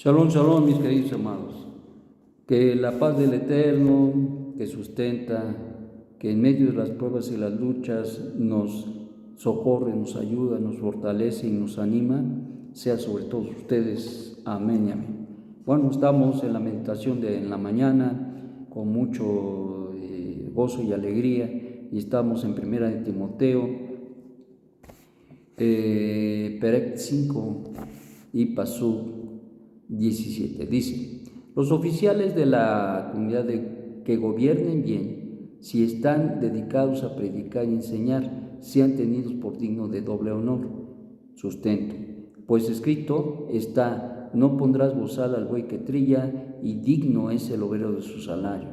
Shalom, shalom, mis queridos amados. Que la paz del Eterno, que sustenta, que en medio de las pruebas y las luchas nos socorre, nos ayuda, nos fortalece y nos anima, sea sobre todos ustedes. Amén y amén. Bueno, estamos en la meditación de en la mañana con mucho gozo y alegría, y estamos en Primera de Timoteo, Perec 5 y Pasú 17. Dice: los oficiales de la comunidad que gobiernen bien, si están dedicados a predicar y enseñar, sean tenidos por dignos de doble honor, sustento. Pues escrito está: no pondrás bozal al buey que trilla, y digno es el obrero de su salario.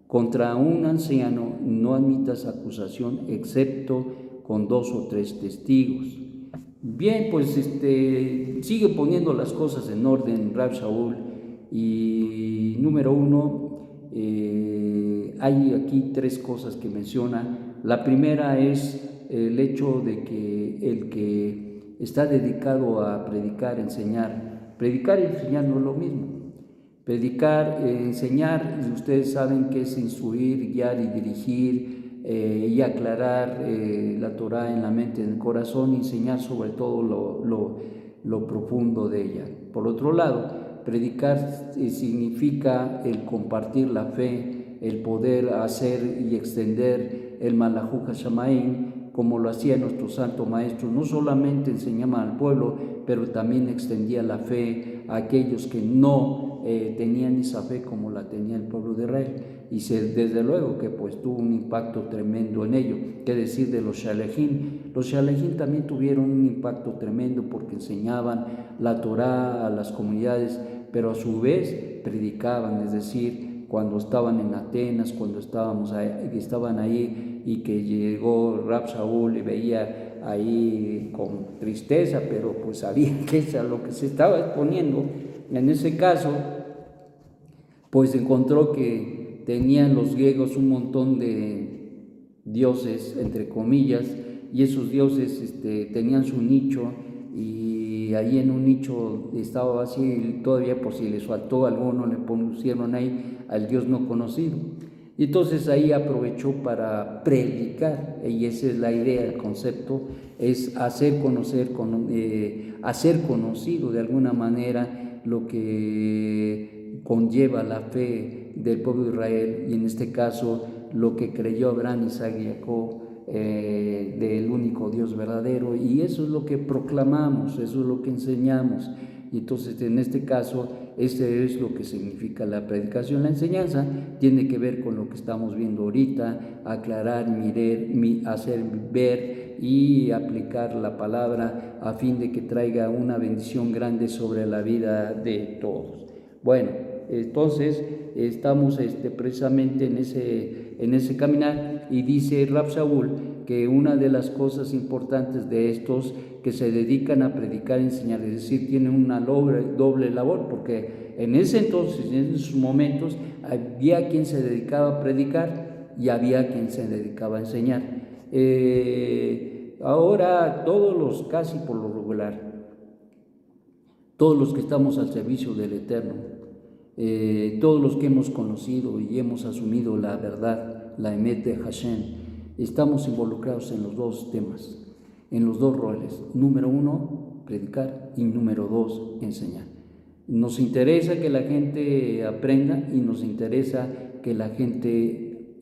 Contra un anciano no admitas acusación, excepto con 2 o 3 testigos. Bien, pues sigue poniendo las cosas en orden Rab Shaul. Y número 1, hay aquí 3 cosas que menciona. La primera es el hecho de que el que está dedicado a predicar, enseñar y enseñar no es lo mismo. Predicar, enseñar, ustedes saben que es instruir, guiar y dirigir, y aclarar la Torah en la mente, en el corazón, y enseñar sobre todo lo profundo de ella. Por otro lado, predicar significa el compartir la fe, el poder hacer y extender el Malajú Hashamaim, como lo hacía nuestro santo maestro. No solamente enseñaba al pueblo, pero también extendía la fe a aquellos que no tenían esa fe como la tenía el pueblo de Israel, y desde luego que pues tuvo un impacto tremendo en ello. ¿Qué decir de los Shalejim? Los Shalejim también tuvieron un impacto tremendo porque enseñaban la Torá a las comunidades, pero a su vez predicaban, es decir, cuando estaban en Atenas, cuando estaban ahí, y que llegó Rab Shaul y veía ahí con tristeza, pero pues sabía que es a lo que se estaba exponiendo. En ese caso, pues encontró que tenían los griegos un montón de dioses, entre comillas, y esos dioses tenían su nicho, y ahí en un nicho estaba así, todavía por si les faltó alguno, le pusieron ahí al dios no conocido. Y entonces ahí aprovechó para predicar, y esa es la idea, el concepto, es hacer conocido de alguna manera lo que conlleva la fe del pueblo de Israel, y en este caso lo que creyó Abraham, Isaac y Jacob, del único Dios verdadero. Y eso es lo que proclamamos, eso es lo que enseñamos. Y entonces en este caso, ese es lo que significa la predicación. La enseñanza tiene que ver con lo que estamos viendo ahorita: aclarar, hacer ver y aplicar la palabra, a fin de que traiga una bendición grande sobre la vida de todos. Bueno, entonces estamos precisamente en ese caminar, y dice Rab Shaul que una de las cosas importantes de estos que se dedican a predicar y enseñar, es decir, tienen una doble labor, porque en ese entonces, en esos momentos, había quien se dedicaba a predicar y había quien se dedicaba a enseñar. Ahora casi por lo regular, todos los que estamos al servicio del Eterno, todos los que hemos conocido y hemos asumido la verdad, la Emet de Hashem, estamos involucrados en los 2 temas, en los 2 roles. Número 1, predicar, y número 2, enseñar. Nos interesa que la gente aprenda, y nos interesa que la gente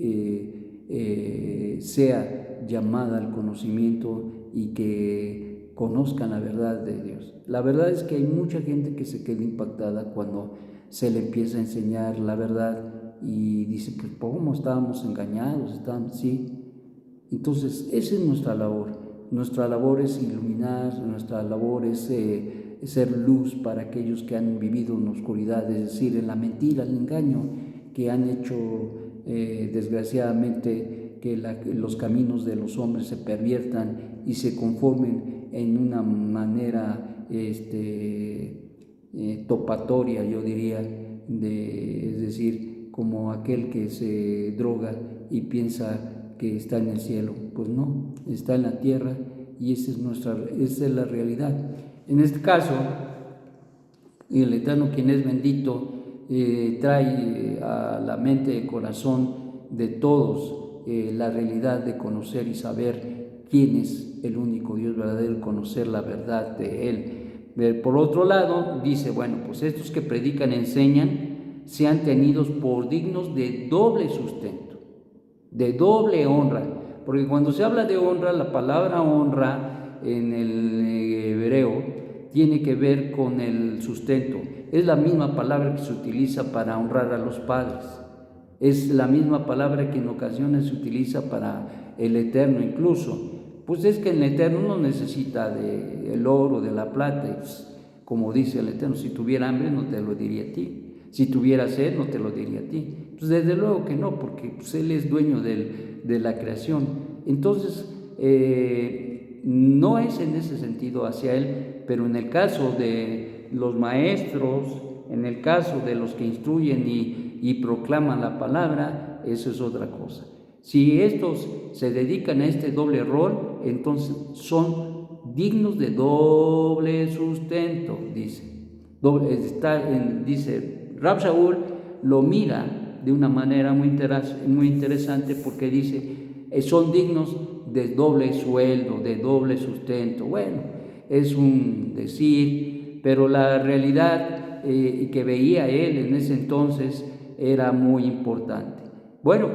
sea llamada al conocimiento y que conozcan la verdad de Dios. La verdad es que hay mucha gente que se queda impactada cuando se le empieza a enseñar la verdad, y dice: pues ¿cómo estábamos engañados? Sí. Entonces esa es nuestra labor. Nuestra labor es iluminar, nuestra labor es ser luz para aquellos que han vivido en oscuridad, es decir, en la mentira, el engaño, que han hecho desgraciadamente que los caminos de los hombres se perviertan y se conformen en una manera topatoria, yo diría, es decir, como aquel que se droga y piensa que está en el cielo. Pues no, está en la tierra, y esa es la realidad. En este caso, Y el Eterno, quien es bendito, trae a la mente y el corazón de todos la realidad de conocer y saber quién es el único Dios verdadero, conocer la verdad de Él. Por otro lado, dice, bueno, pues estos que predican, enseñan, sean tenidos por dignos de doble sustento, de doble honra, porque cuando se habla de honra, la palabra honra en el hebreo tiene que ver con el sustento. Es la misma palabra que se utiliza para honrar a los padres. Es la misma palabra que en ocasiones se utiliza para el Eterno incluso. Pues es que el Eterno no necesita del oro, de la plata. Pues, como dice el Eterno, si tuviera hambre no te lo diría a ti. Si tuviera sed no te lo diría a ti. Pues desde luego que no, porque pues, Él es dueño de la creación. Entonces, no es en ese sentido hacia Él, pero en el caso de los maestros, en el caso de los que instruyen y proclaman la palabra, eso es otra cosa. Si estos se dedican a este doble rol, entonces son dignos de doble sustento, dice. Dice, Rab Shaul lo mira de una manera muy interesante porque dice, son dignos de doble sueldo, de doble sustento. Bueno, es un decir, pero la realidad que veía él en ese entonces era muy importante. Bueno,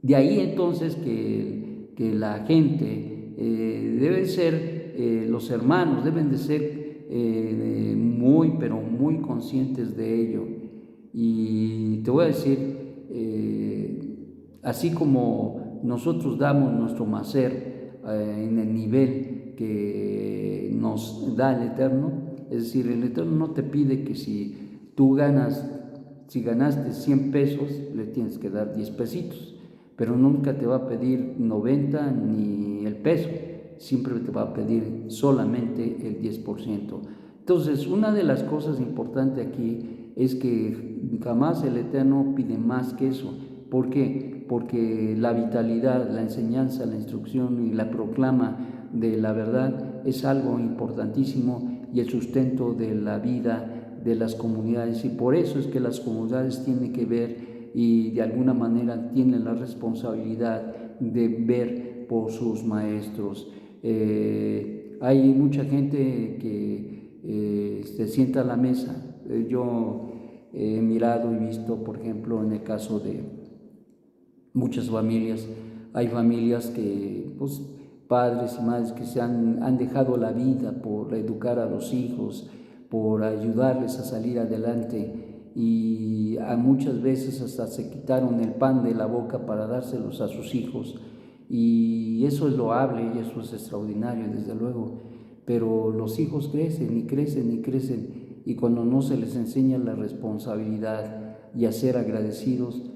de ahí entonces que la gente debe ser, los hermanos deben de ser muy, pero muy conscientes de ello. Y te voy a decir, así como nosotros damos nuestro macer en el nivel que nos da el Eterno, es decir, el Eterno no te pide que si ganaste 100 pesos, le tienes que dar 10 pesitos, pero nunca te va a pedir 90 ni el peso, siempre te va a pedir solamente el 10%. Entonces, una de las cosas importantes aquí es que jamás el Eterno pide más que eso. ¿Por qué? Porque la vitalidad, la enseñanza, la instrucción y la proclama de la verdad es algo importantísimo y el sustento de la vida de las comunidades. Y por eso es que las comunidades tienen que ver y de alguna manera tienen la responsabilidad de ver por sus maestros. Hay mucha gente que se sienta a la mesa. Yo he mirado y visto, por ejemplo, en el caso de muchas familias, hay familias que, pues, padres y madres que han dejado la vida por educar a los hijos, por ayudarles a salir adelante y muchas veces hasta se quitaron el pan de la boca para dárselos a sus hijos y eso es loable y eso es extraordinario desde luego, pero los hijos crecen y crecen y crecen y cuando no se les enseña la responsabilidad y a ser agradecidos,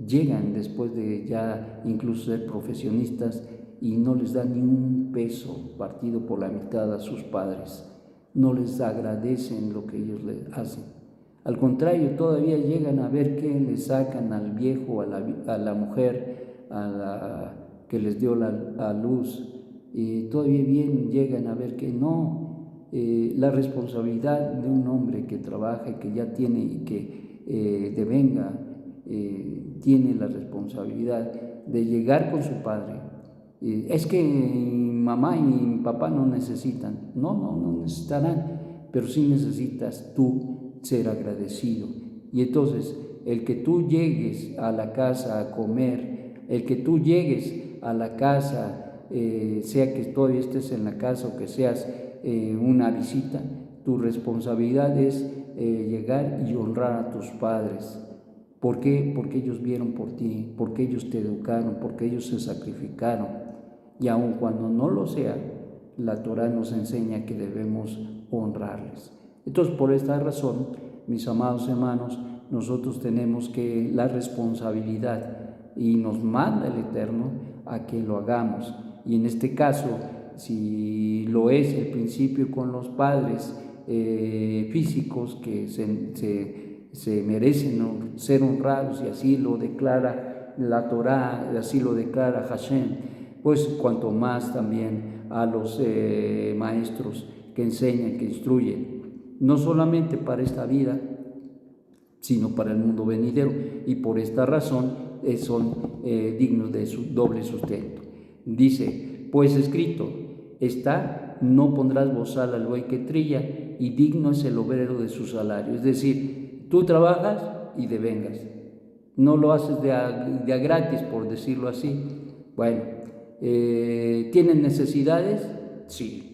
llegan después de ya incluso ser profesionistas y no les da ni un peso partido por la mitad a sus padres, no les agradecen lo que ellos les hacen. Al contrario, todavía llegan a ver qué le sacan al viejo, a la mujer, que les dio a luz, y todavía bien llegan a ver que no, la responsabilidad de un hombre que trabaja y que ya tiene y que devenga, tiene la responsabilidad de llegar con su padre. Es que mamá y papá no necesitan, no necesitarán, pero sí necesitas tú ser agradecido. Y entonces, el que tú llegues a la casa a comer, el que tú llegues a la casa, sea que todavía estés en la casa o que seas una visita, tu responsabilidad es llegar y honrar a tus padres. ¿Por qué? Porque ellos vieron por ti, porque ellos te educaron, porque ellos se sacrificaron. Y aun cuando no lo sea, la Torah nos enseña que debemos honrarles. Entonces, por esta razón, mis amados hermanos, nosotros tenemos que la responsabilidad y nos manda el Eterno a que lo hagamos. Y en este caso, si lo es el principio con los padres físicos que se merecen ser honrados y así lo declara la Torá, así lo declara Hashem, pues cuanto más también a los maestros que enseñan, que instruyen, no solamente para esta vida, sino para el mundo venidero, y por esta razón son dignos de su doble sustento. Dice, pues escrito está, no pondrás bozal al buey que trilla, y digno es el obrero de su salario. Es decir, tú trabajas y devengas, no lo haces de a gratis, por decirlo así. Bueno, ¿tienen necesidades? Sí.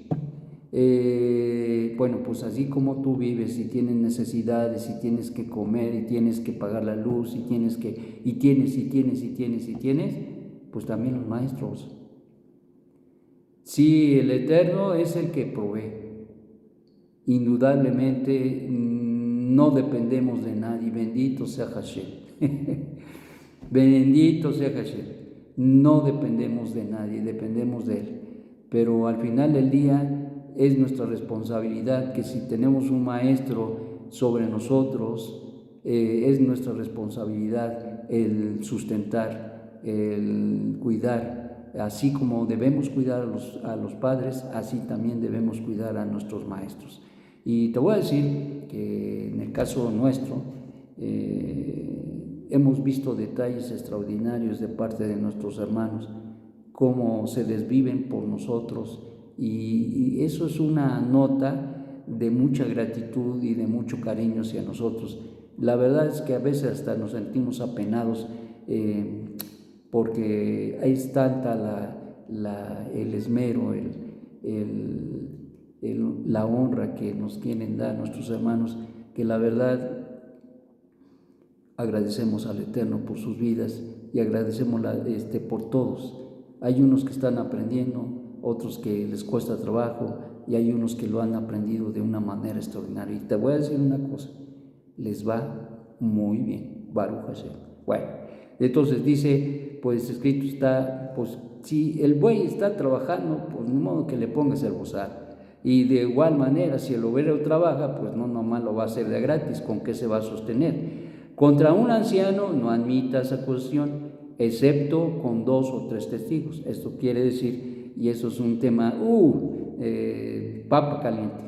Bueno, pues así como tú vives y tienes necesidades y tienes que comer y tienes que pagar la luz y tienes, pues también los maestros. Sí, el Eterno es el que provee. Indudablemente no dependemos de nadie, bendito sea Hashem. Bendito sea Hashem. No dependemos de nadie, dependemos de Él. Pero al final del día es nuestra responsabilidad que si tenemos un maestro sobre nosotros, es nuestra responsabilidad el sustentar, el cuidar. Así como debemos cuidar a los padres, así también debemos cuidar a nuestros maestros. Y te voy a decir que en el caso nuestro, hemos visto detalles extraordinarios de parte de nuestros hermanos, cómo se desviven por nosotros, y eso es una nota de mucha gratitud y de mucho cariño hacia nosotros. La verdad es que a veces hasta nos sentimos apenados porque es tanta el esmero, la honra que nos quieren dar nuestros hermanos, que la verdad agradecemos al Eterno por sus vidas y agradecemos por todos. Hay unos que están aprendiendo, otros que les cuesta trabajo, y hay unos que lo han aprendido de una manera extraordinaria. Y te voy a decir una cosa, les va muy bien, Baruch Hashem. Bueno, entonces dice, pues escrito está, pues si el buey está trabajando, pues ni modo que le pongas el bozal. Y de igual manera, si el obrero trabaja, pues no nomás lo va a hacer de gratis, ¿con qué se va a sostener? Contra un anciano no admitas acusación, excepto con 2 o 3 testigos. Esto quiere decir, y eso es un tema, papa caliente.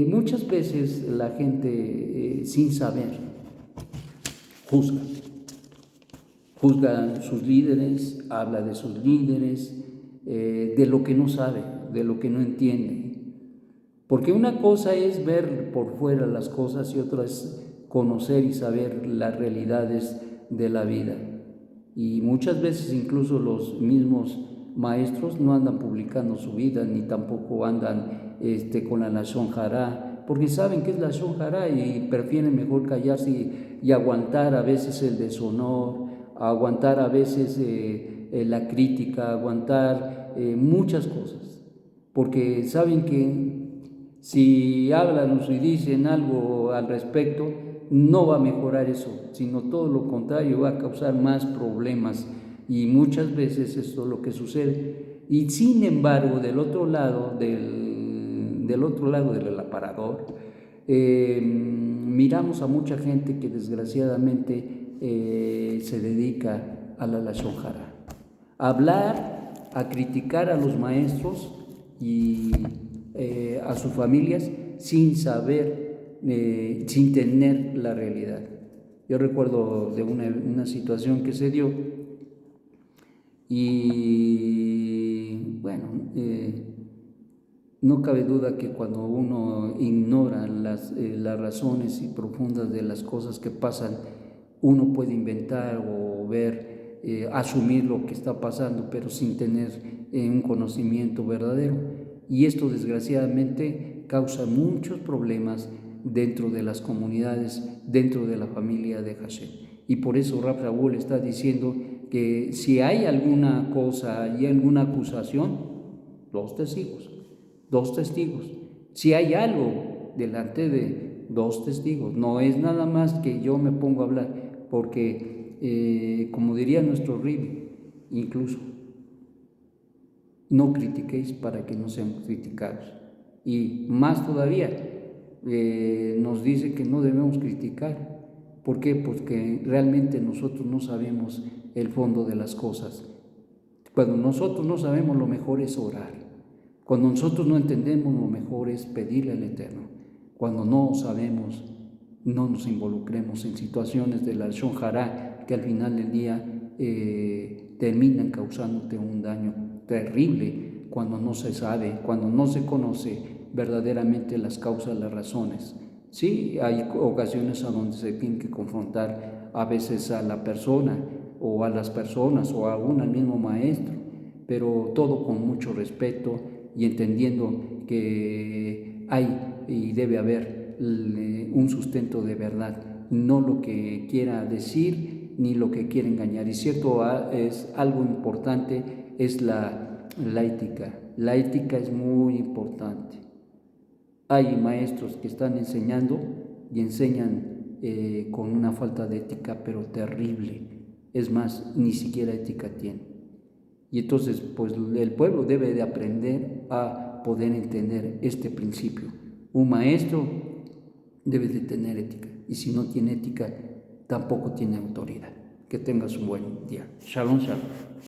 Muchas veces la gente, sin saber, juzga a sus líderes, habla de sus líderes, de lo que no sabe, de lo que no entiende. Porque una cosa es ver por fuera las cosas y otra es conocer y saber las realidades de la vida. Y muchas veces incluso los mismos maestros no andan publicando su vida, ni tampoco andan con la Lashon Hará, porque saben qué es la Lashon Hará y prefieren mejor callarse y aguantar a veces el deshonor, aguantar a veces la crítica, aguantar muchas cosas, porque saben que si hablan o si dicen algo al respecto, no va a mejorar eso, sino todo lo contrario, va a causar más problemas, y muchas veces esto es lo que sucede. Y sin embargo, del otro lado del aparador, miramos a mucha gente que desgraciadamente se dedica a la Lashon Hará, a hablar, a criticar a los maestros y a sus familias sin saber, sin tener la realidad. Yo recuerdo de una situación que se dio y bueno, no cabe duda que cuando uno ignora las razones y profundas de las cosas que pasan, uno puede inventar o ver, asumir lo que está pasando, pero sin tener un conocimiento verdadero. Y esto desgraciadamente causa muchos problemas dentro de las comunidades, dentro de la familia de Hashem. Y por eso Rab Shaul está diciendo que si hay alguna cosa y alguna acusación, 2 testigos. Si hay algo delante de 2 testigos, no es nada más que yo me pongo a hablar, porque como diría nuestro Rebbe, incluso, no critiquéis para que no sean criticados. Y más todavía, nos dice que no debemos criticar. ¿Por qué? Porque realmente nosotros no sabemos el fondo de las cosas. Cuando nosotros no sabemos, lo mejor es orar. Cuando nosotros no entendemos, lo mejor es pedirle al Eterno. Cuando no sabemos, no nos involucremos en situaciones de la Lashon Hará que al final del día terminan causándote un daño terrible cuando no se sabe, cuando no se conoce verdaderamente las causas, las razones. Sí, hay ocasiones a donde se tiene que confrontar a veces a la persona o a las personas o aún al mismo maestro, pero todo con mucho respeto y entendiendo que hay y debe haber un sustento de verdad, no lo que quiera decir ni lo que quiera engañar. Y cierto, es algo importante, es la ética. La ética es muy importante. Hay maestros que están enseñando y enseñan con una falta de ética, pero terrible. Es más, ni siquiera ética tienen. Y entonces, pues el pueblo debe de aprender a poder entender este principio. Un maestro debe de tener ética, y si no tiene ética, tampoco tiene autoridad. Que tengas un buen día. Shalom, shalom.